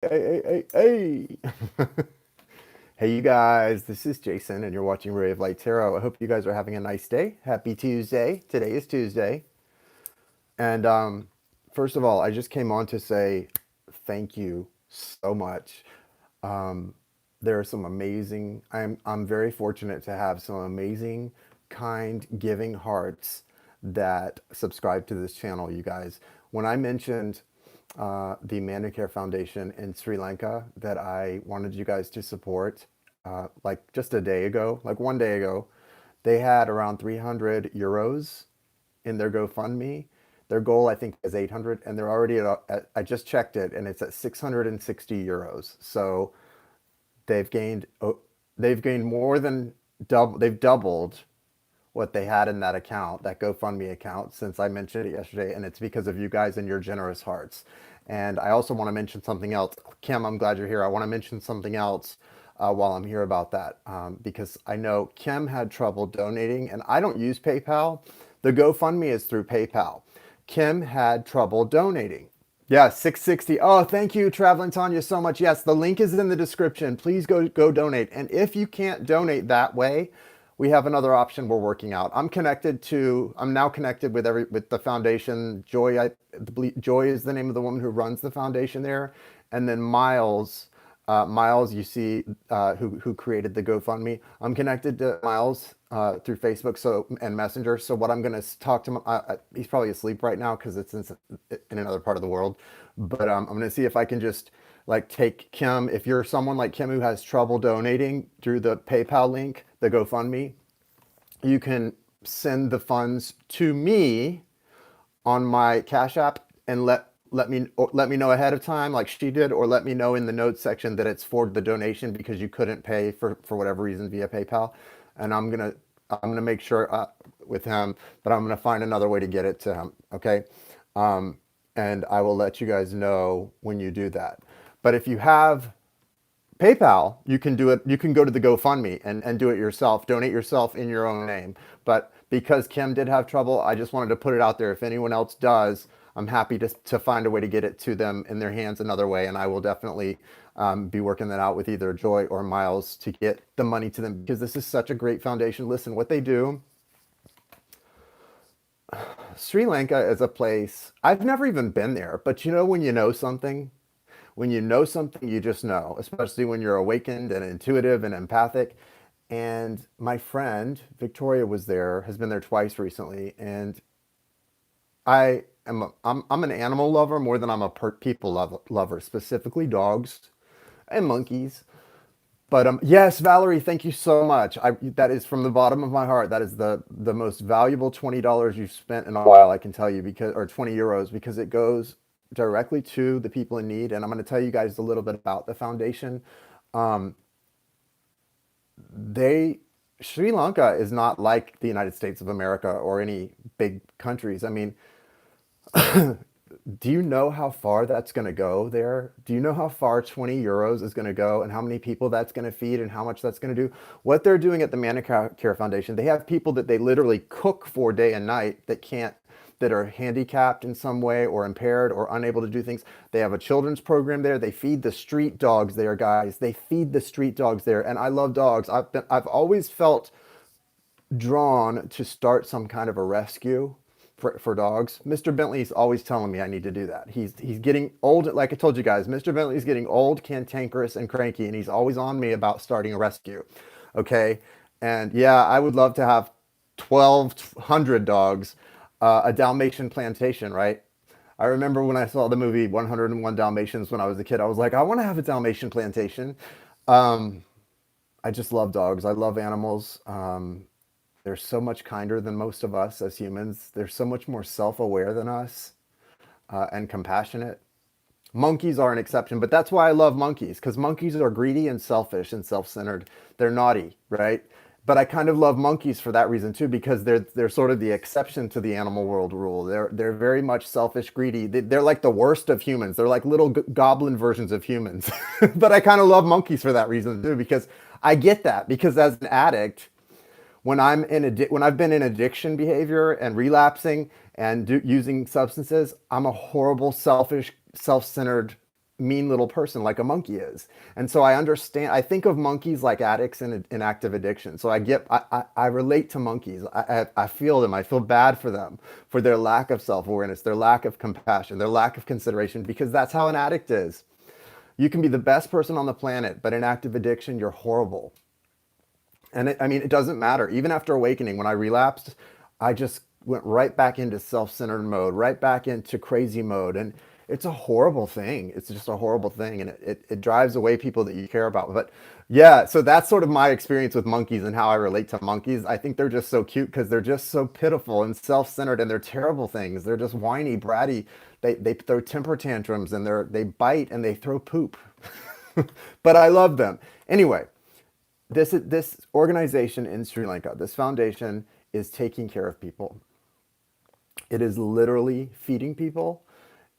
Hey, hey, hey. Hey, you guys, this is Jason, and you're watching Ray of Light Tarot. I hope you guys are having a nice day. Happy Tuesday. Today is Tuesday. And first of all, I just came on to say thank you so much. Um, there are some amazing, I'm very fortunate to have some amazing, kind, giving hearts that subscribe to this channel, you guys. When I mentioned the Manicare Foundation in Sri Lanka that I wanted you guys to support, like just a day ago, like one day ago, they had around 300 euros in their GoFundMe. Their goal, I think, is 800, and they're already I just checked it, and it's at 660 euros. So they've gained, they've gained more than double. They've doubled what they had in that account, that GoFundMe account, since I mentioned it yesterday, and it's because of you guys and your generous hearts. And I also want to mention something else. Kim, I'm glad you're here. I want to mention something else while I'm here about that, because I know Kim had trouble donating, and I don't use PayPal. The GoFundMe is through PayPal. Kim had trouble donating. Yeah, 660. Oh, thank you, Traveling Tanya, so much. Yes, the link is in the description. Please go donate. And if you can't donate that way, we have another option we're working out. I'm now connected with with the foundation. Joy is the name of the woman who runs the foundation there. And then Miles, you see, who created the GoFundMe. I'm connected to Miles through Facebook and Messenger. So what I'm going to talk to him, he's probably asleep right now because it's in another part of the world. But I'm going to see if I can just like take Kim. If you're someone like Kim who has trouble donating through the PayPal link, the GoFundMe, you can send the funds to me on my Cash App and let me know ahead of time like she did, or let me know in the notes section that it's for the donation because you couldn't pay for whatever reason via PayPal, and I'm gonna make sure with him that I'm gonna find another way to get it to him. Okay, and I will let you guys know when you do that. But if you have PayPal, you can do it. You can go to the GoFundMe and do it yourself, donate yourself in your own name. But because Kim did have trouble, I just wanted to put it out there. If anyone else does, I'm happy to find a way to get it to them in their hands another way. And I will definitely be working that out with either Joy or Miles to get the money to them because this is such a great foundation. Listen, what they do, Sri Lanka is a place, I've never even been there, but you know, when you know something, you just know, especially when you're awakened and intuitive and empathic. And my friend Victoria was there, has been there twice recently, and I'm an animal lover more than I'm a people lover, specifically dogs and monkeys. But yes, Valerie, thank you so much. That is from the bottom of my heart. That is the most valuable $20 you've spent in a while, I can tell you, because or 20 euros, because it goes directly to the people in need. And I'm going to tell you guys a little bit about the foundation. Um, they Sri Lanka is not like the United States of America or any big countries. I mean, do you know how far that's going to go there? Do you know how far 20 euros is going to go and how many people that's going to feed and how much that's going to do? What they're doing at the Manicare Foundation, they have people that they literally cook for day and night that are handicapped in some way or impaired or unable to do things. They have a children's program there. They feed the street dogs there, guys. They feed the street dogs there. And I love dogs. I've always felt drawn to start some kind of a rescue for dogs. Mr. Bentley's always telling me I need to do that. He's getting old. Like I told you guys, Mr. Bentley's getting old, cantankerous, and cranky, and he's always on me about starting a rescue. Okay, and yeah, I would love to have 1,200 dogs, a Dalmatian plantation, right? I remember when I saw the movie 101 Dalmatians when I was a kid. I was like, I want to have a Dalmatian plantation. I just love dogs. I love animals. They're so much kinder than most of us as humans. They're so much more self-aware than us and compassionate. Monkeys are an exception, but that's why I love monkeys, because monkeys are greedy and selfish and self-centered. They're naughty, right? But I kind of love monkeys for that reason too, because they're sort of the exception to the animal world rule. They're very much selfish, greedy. They're like the worst of humans. They're like little goblin versions of humans. But I kind of love monkeys for that reason too, because I get that. Because as an addict, when I've been in addiction behavior and relapsing and using substances, I'm a horrible, selfish, self-centered. mean little person like a monkey is. And so I understand, I think of monkeys like addicts in active addiction. So I relate to monkeys. I feel them. I feel bad for them, for their lack of self-awareness, their lack of compassion, their lack of consideration, because that's how an addict is. You can be the best person on the planet, but in active addiction, you're horrible. And I mean, it doesn't matter. Even after awakening, when I relapsed, I just went right back into self-centered mode, right back into crazy mode. And it's a horrible thing. It's just a horrible thing. And it drives away people that you care about. But yeah, so that's sort of my experience with monkeys and how I relate to monkeys. I think they're just so cute because they're just so pitiful and self-centered, and they're terrible things. They're just whiny, bratty. They throw temper tantrums, and they bite and they throw poop. But I love them. Anyway, this organization in Sri Lanka, this foundation is taking care of people. It is literally feeding people.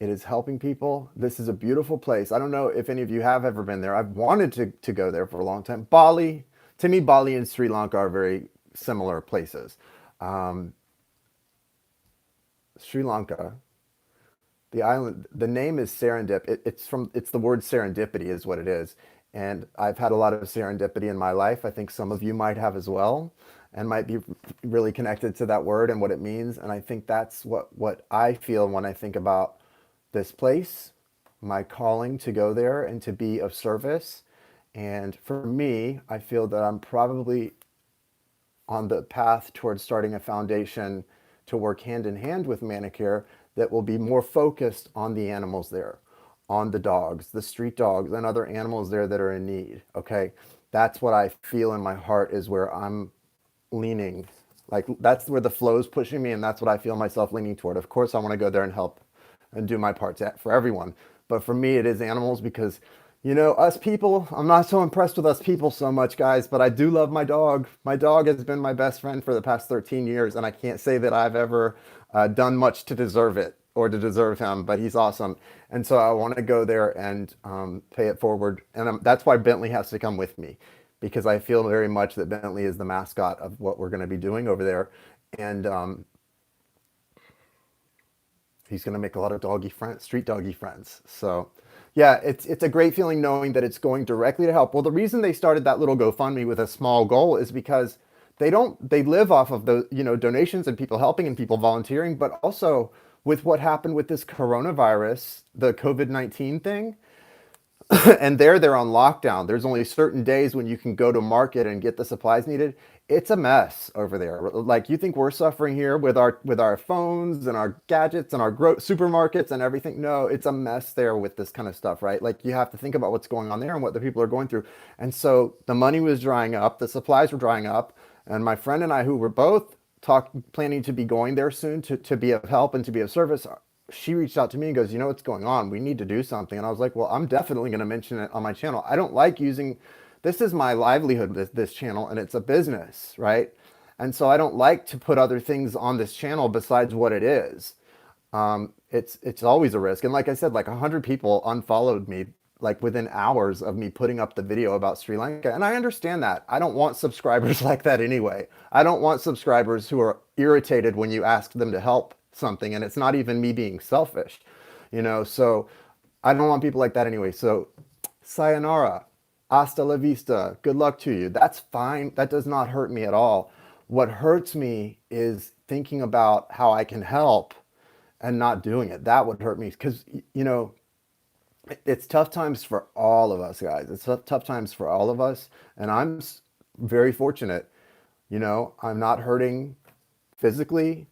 It is helping people. This is a beautiful place. I don't know if any of you have ever been there. I've wanted to go there for a long time. Bali, to me, Bali and Sri Lanka are very similar places. Um, Sri Lanka, the island, the name is Serendip. It's the word serendipity is what it is. And I've had a lot of serendipity in my life. I think some of you might have as well, and might be really connected to that word and what it means. And I think that's what I feel when I think about this place, my calling to go there and to be of service. And for me, I feel that I'm probably on the path towards starting a foundation to work hand in hand with Manicare that will be more focused on the animals there, on the dogs, the street dogs, and other animals there that are in need. Okay. That's what I feel in my heart is where I'm leaning. Like that's where the flow is pushing me, and that's what I feel myself leaning toward. Of course, I want to go there and help and do my part for everyone. But for me, it is animals because, us people, I'm not so impressed with us people so much, guys, but I do love my dog. My dog has been my best friend for the past 13 years, and I can't say that I've ever done much to deserve it or to deserve him, but he's awesome. And so I want to go there and pay it forward. And that's why Bentley has to come with me, because I feel very much that Bentley is the mascot of what we're going to be doing over there. And he's going to make a lot of doggy friends, street doggy friends. So yeah, it's a great feeling knowing that it's going directly to help. Well, the reason they started that little GoFundMe with a small goal is because they live off of the, donations and people helping and people volunteering, but also with what happened with this coronavirus, the COVID-19 thing, and they're on lockdown. There's only certain days when you can go to market and get the supplies needed. It's a mess over there. Like you think we're suffering here with our phones and our gadgets and our supermarkets and everything. No, it's a mess there with this kind of stuff, right? Like you have to think about what's going on there and what the people are going through. And so the money was drying up, the supplies were drying up, and my friend and I, who were both planning to be going there soon to be of help and to be of service, she reached out to me and goes, what's going on? We need to do something. And I was like, well, I'm definitely going to mention it on my channel. I don't like using, this is my livelihood, this channel, and it's a business, right? And so I don't like to put other things on this channel besides what it is. It's always a risk. And like I said, like 100 people unfollowed me like within hours of me putting up the video about Sri Lanka. And I understand that. I don't want subscribers like that anyway. I don't want subscribers who are irritated when you ask them to help something, and it's not even me being selfish, so I don't want people like that anyway. So sayonara, hasta la vista, good luck to you. That's fine. That does not hurt me at all. What hurts me is thinking about how I can help and not doing it. That would hurt me because it's tough times for all of us, guys. It's tough times for all of us, and I'm very fortunate. I'm not hurting physically,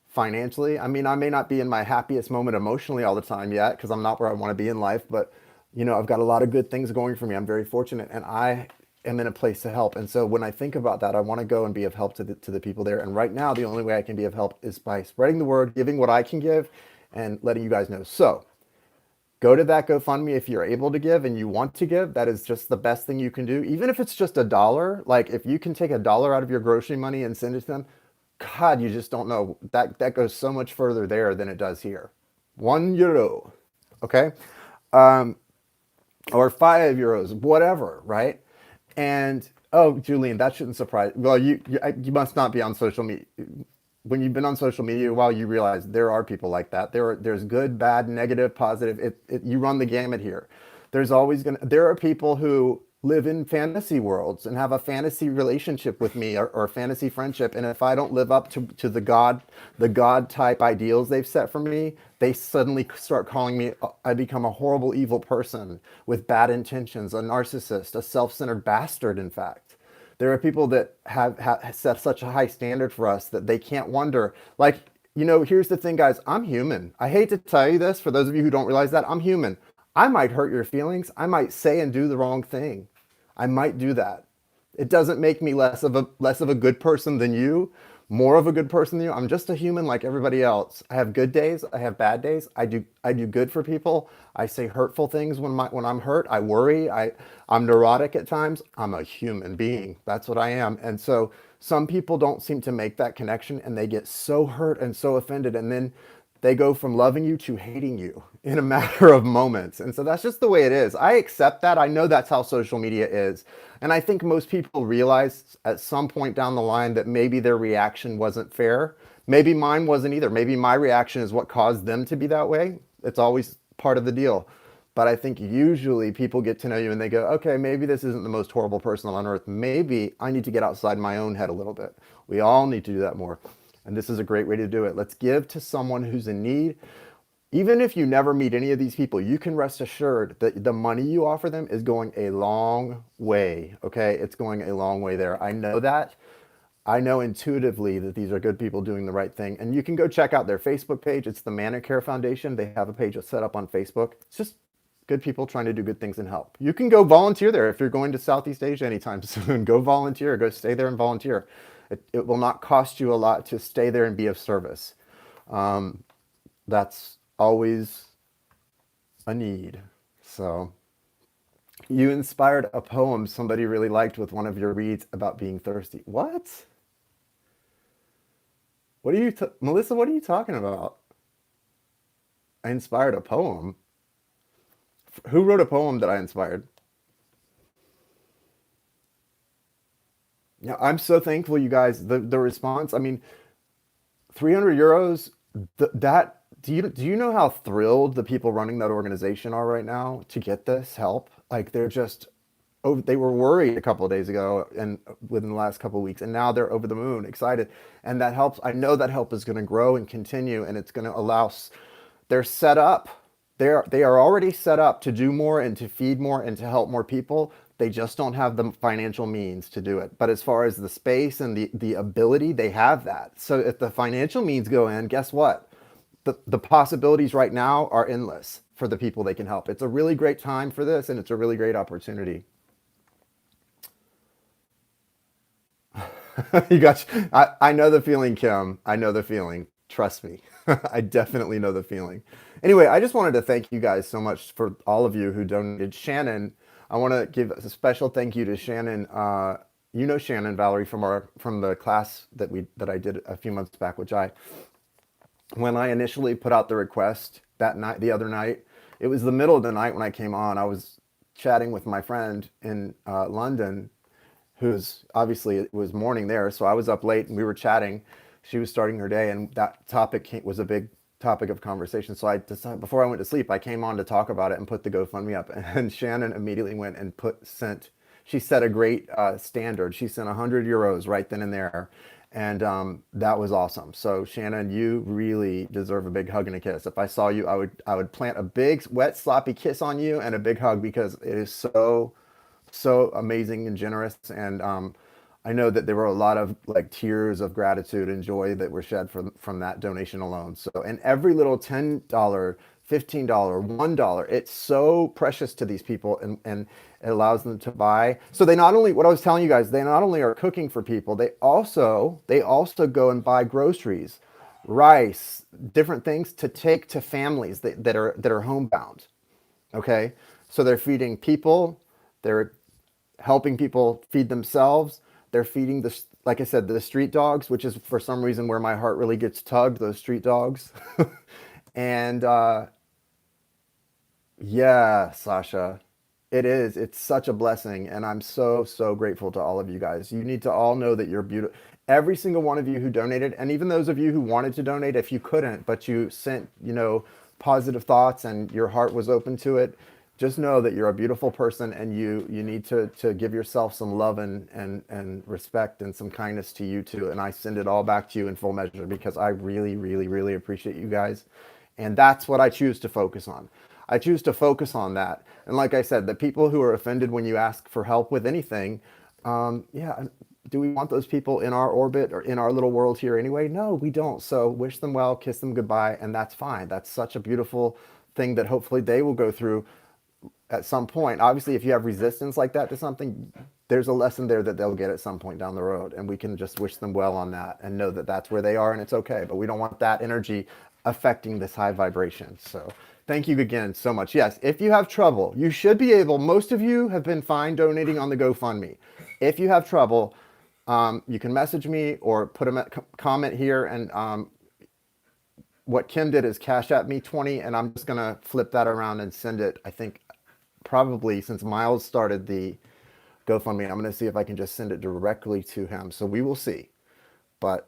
financially. I mean, I may not be in my happiest moment emotionally all the time yet because I'm not where I want to be in life, but I've got a lot of good things going for me. I'm very fortunate, and I am in a place to help. And so when I think about that, I want to go and be of help to the people there. And right now, the only way I can be of help is by spreading the word, giving what I can give, and letting you guys know. So go to that GoFundMe if you're able to give and you want to give. That is just the best thing you can do. Even if it's just $1, like if you can take $1 out of your grocery money and send it to them, God, you just don't know. That goes so much further there than it does here. €1, okay? Or €5, whatever, right? And oh, Julian, that shouldn't surprise. Well, you must not be on social media. when you've been on social media a while, you realize there are people like that. There's good, bad, negative, positive. You run the gamut here. There are people who live in fantasy worlds and have a fantasy relationship with me, or fantasy friendship. And if I don't live up to the God type ideals they've set for me, they suddenly start calling me, I become a horrible, evil person with bad intentions, a narcissist, a self-centered bastard, in fact. There are people that have set such a high standard for us that they can't wonder. Like, here's the thing, guys. I'm human. I hate to tell you this, for those of you who don't realize that, I'm human. I might hurt your feelings. I might say and do the wrong thing. I might do that. It doesn't make me less of a good person than you, more of a good person than you. I'm just a human like everybody else. I have good days. I have bad days. I do good for people. I say hurtful things when I'm hurt. I worry. I'm neurotic at times. I'm a human being. That's what I am. And so some people don't seem to make that connection, and they get so hurt and so offended, and then they go from loving you to hating you in a matter of moments. And so that's just the way it is. I accept that. I know that's how social media is. And I think most people realize at some point down the line that maybe their reaction wasn't fair. Maybe mine wasn't either. Maybe my reaction is what caused them to be that way. It's always part of the deal. But I think usually people get to know you and they go, okay, maybe this isn't the most horrible person on earth. Maybe I need to get outside my own head a little bit. We all need to do that more. And this is a great way to do it. Let's give to someone who's in need. Even if you never meet any of these people, you can rest assured that the money you offer them is going a long way. Okay? It's going a long way there. I know that. I know intuitively that these are good people doing the right thing. And you can go check out their Facebook page. It's the Manicare Foundation. They have a page set up on Facebook. It's just good people trying to do good things and help. You can go volunteer there if you're going to Southeast Asia anytime soon. Go volunteer. Go stay there and volunteer. It will not cost you a lot to stay there and be of service. That's always a need. So you inspired a poem somebody really liked with one of your reads about being thirsty. What? Melissa, what are you talking about? I inspired a poem. Who wrote a poem that I inspired? Yeah, I'm so thankful, you guys. The response, I mean, 300 euros, that do you know how thrilled the people running that organization are right now to get this help? Like they're just they were worried a couple of days ago and within the last couple of weeks, and now they're over the moon excited. And that helps. I know that help is going to grow and continue, and it's going to they're set up. They are already set up to do more and to feed more and to help more people. They just don't have the financial means to do it. But as far as the space and the ability, they have that. So if the financial means go in, guess what? The possibilities right now are endless for the people they can help. It's a really great time for this, and it's a really great opportunity. You got, I know the feeling, Kim. I know the feeling. Trust me. I definitely know the feeling. Anyway, I just wanted to thank you guys so much for all of you who donated. Shannon, I want to give a special thank you to Shannon. You know Shannon, Valerie, from the class that I did a few months back, which when I initially put out the request that night, the other night, it was the middle of the night when I came on. I was chatting with my friend in London, who's obviously, it was morning there, so I was up late and we were chatting. She was starting her day, and that was a big topic of conversation. So I decided, before I went to sleep, I came on to talk about it and put the GoFundMe up. And Shannon immediately went and she set a great standard. She sent 100 euros right then and there. And that was awesome. So Shannon, you really deserve a big hug and a kiss. If I saw you, I would plant a big wet sloppy kiss on you and a big hug, because it is so amazing and generous. And I know that there were a lot of like tears of gratitude and joy that were shed from that donation alone. So, and every little $10, $15, $1, it's so precious to these people, and it allows them to buy. So they not only, what I was telling you guys, they not only are cooking for people, they also go and buy groceries, rice, different things to take to families that are homebound. Okay, so they're feeding people, they're helping people feed themselves. They're feeding like I said, the street dogs, which is for some reason where my heart really gets tugged, those street dogs. And yeah, Sasha. It is. It's such a blessing. And I'm so, so grateful to all of you guys. You need to all know that you're beautiful. Every single one of you who donated, and even those of you who wanted to donate, if you couldn't, but you sent, positive thoughts and your heart was open to it, just know that you're a beautiful person and you need to give yourself some love and respect and some kindness to you too. And I send it all back to you in full measure because I really, really, really appreciate you guys. And that's what I choose to focus on. I choose to focus on that. And like I said, the people who are offended when you ask for help with anything, yeah, do we want those people in our orbit or in our little world here anyway? No, we don't. So wish them well, kiss them goodbye, and that's fine. That's such a beautiful thing that hopefully they will go through at some point. Obviously, if you have resistance like that to something, there's a lesson there that they'll get at some point down the road, and we can just wish them well on that and know that that's where they are and it's okay. But we don't want that energy affecting this high vibration. So thank you again so much. Yes, if you have trouble, you should be able, most of you have been fine donating on the GoFundMe. If you have trouble, you can message me or put a comment here. And what Kim did is Cash App me 20, and I'm just going to flip that around and send it. I think probably since Miles started the GoFundMe, I'm going to see if I can just send it directly to him. So we will see. But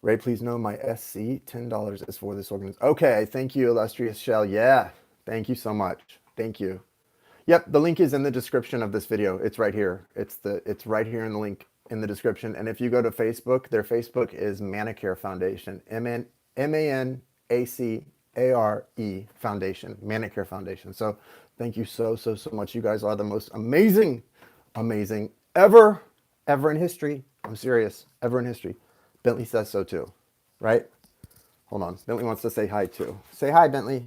Ray, please know my SC $10 is for this organization. Okay, thank you, illustrious Shell. Yeah, thank you so much. Thank you. Yep, the link is in the description of this video. It's right here. It's right here in the link in the description. And if you go to Facebook, their Facebook is Manicare Foundation. MANACARE Foundation, Manicare Foundation. So thank you so much. You guys are the most amazing ever in history. I'm serious, ever in history. Bentley says so too, right? Hold on. Bentley wants to say hi too. Say hi, Bentley.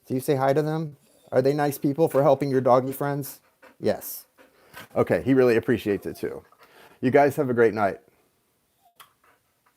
Do you say hi to them? Are they nice people for helping your doggy friends? Yes. Okay, he really appreciates it too. You guys have a great night.